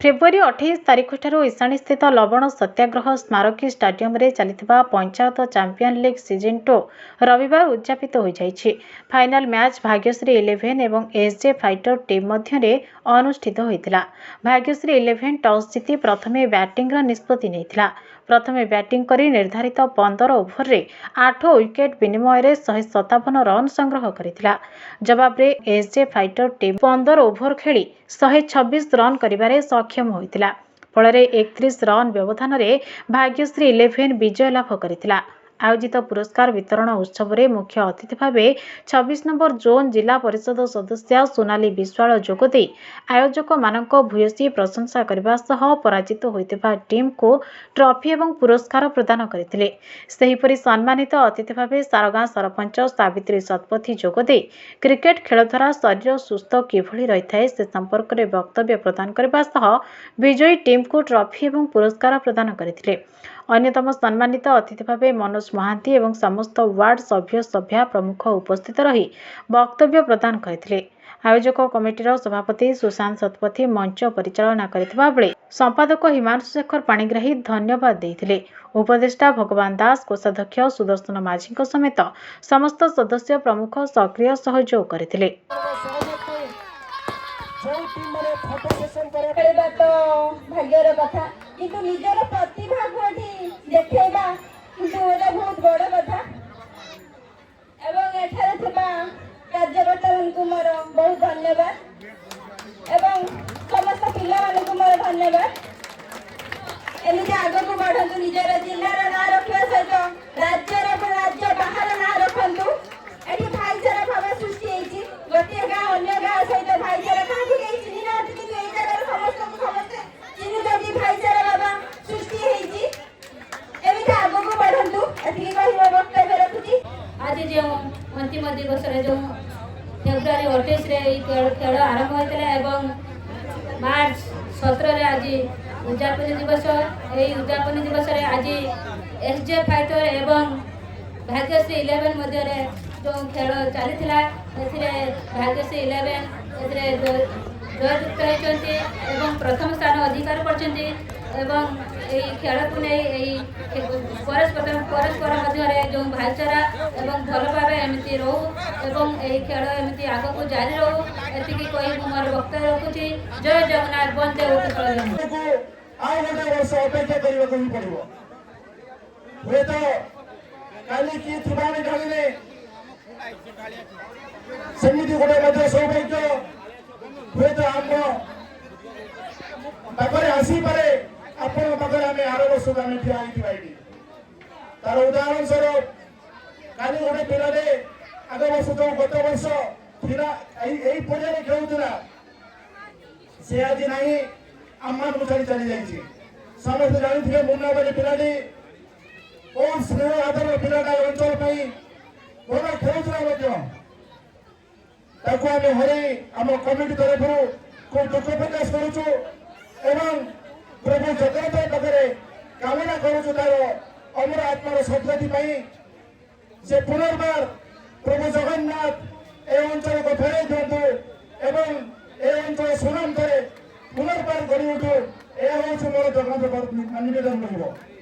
February 28 तारिखठाରୁ इशाणी-स्थित लवण सत्याग्रह स्मारकी stadium रे चलिथिबा panchayat champion league season 2 रविवार उद्यापित हो जाइछि। फाइनल मैच भाग्यश्री 11 एवं एसजे फाइटर टीम मध्य अनुष्ठित होइतिला। भाग्यश्री 11 टॉस जीति प्रथमे बैटिंग रा निष्पत्ति नेइतिला। प्रथमे बैटिंग करी निर्धारित 15 ओवर रे 8 विकेट विनिमय रे 157 रन संग्रह करितिला। जवाब रे एसजे फाइटर टीम 15 ओवर खेली 126 रन करिबारे सक्षम होइतिला। फलरे 31 रन व्यवधान रे भाग्यश्री 11 विजय लाभ करितिला। आयोजित पुरस्कार वितरण उत्सव रे मुख्य अतिथि भावे 26 नंबर जोन जिला परिषद सदस्य सोनाली विश्वाल जोगदे आयोजक मानक भूयसी प्रशंसा करबा सह पराजित होइतिबा टीम को ट्रॉफी एवं पुरस्कार प्रदान करथिले। सेहिपरि सम्मानित अतिथि भावे सारगां सरपंच सावित्री सतपथी जोगदे क्रिकेट खेल द्वारा शरीर सुस्थ किभଳି रहिथाय से संपर्क रे वक्तव्य प्रदान करबा सह विजयी टीम को ट्रॉफी एवं पुरस्कार प्रदान करथिले। अन्यतम सम्मानित अतिथि भावे मनोज महांती एवं समस्त वार्ड सभ्य सभ्या प्रमुख उपस्थित रही वक्तव्य प्रदान करथिले। आयोजक कमिटीर सभापति सुशांत सतपथी मंच परिचालना करथिबा बेले संपादक हिमांशु शेखर पाणिग्राही धन्यवाद देथिले। उपदेष्टा भगवान दास, कोषाध्यक्ष सुदर्शन माझी समेत समस्त सदस्य प्रमुख सक्रिय सहयोग करथिले। भाग्यर कथा किंतु निजर प्रतिभा को देखैबा किंतु एटा बहुत बड़ कथा एवं एठारे थिबा कार्यकर्ता को मोर बहुत धन्यवाद एवं समस्त पिला को मोर धन्यवाद। एमिति आगे को बढ़ंतु निजर जिल्लार ना रखिया सहित राज्य बाहर ना रखंतु। एठी भाईचारा भाव सृष्टि हेछि। गोटे गाँ अन्य गाँ सहित भाईचारा काहे के चिन्ह ना किंतु ए जगह समस्त को समस्त चिन्ह जदी भाईचारा बाबा सृष्टि हेछि। एमिति आगे को बढ़ंतु एठी कहिबा वक्तव्य रखुछि। आज जो अंतिम दिवस रे जो फेब्रुआरी 28 रे खेल आरंभ होइतले एवं मार्च 17 रे आज उद्यापन दिवस। एई उद्यापन दिवस रे आज एसजे फाइटर एवं भाग्यश्री 11 मध्य रे जो खेल चलीथिला एथिरे भाग्यश्री 11 एथिरे जययुक्त होइचंती एवं प्रथम स्थान अधिकार करचंती एवं एई खेल को नै एई परस्पर मध्य रे जो भाईचारा एवं भल भाव एमती रहू एवं एई खेल एमती आगो को जारी रहू एतिकी कहि मोर वक्तव्य रखुछि। जय जगन्नाथ, वंदे उत्कल। आउ गोटे वर्ष अपेक्षा करबाक ही पड़िबो। हुए तो काली की थिबानी ढालिले सेमिति गोटे मध्य सौभाग्य हुए तो हम पाखरे आसी पारे आपण पाखरे आमे आर वर्ष आमे ठिया होइथिबा एठी तार उदाहरण स्वरूप काली गोटे पिलाले आग वर्ष तो गत वर्ष थिरा एई पर्याय खेलुतला से आज नाही आम्मान को चली जाइए। समस्त जानी थे मुन्ना बाली पिलाटी और स्नेह आदर पिलाटा अंचल पाई भल खेलुला ताकू आम हर आम कमिटी तरफ खूब दुख प्रकाश करुचु एवं प्रभु जगन्नाथ पाखे कामना करुचु तार अमर आत्मार सद्गति से पुनर्बार प्रभु जगन्नाथ ए अंचल को फेर दिंतु एवं ए अंचल सुनाम करे पुनर्बार गढ़ी उठू। यह हूँ मोर जगन्नाथ निवेदन रही।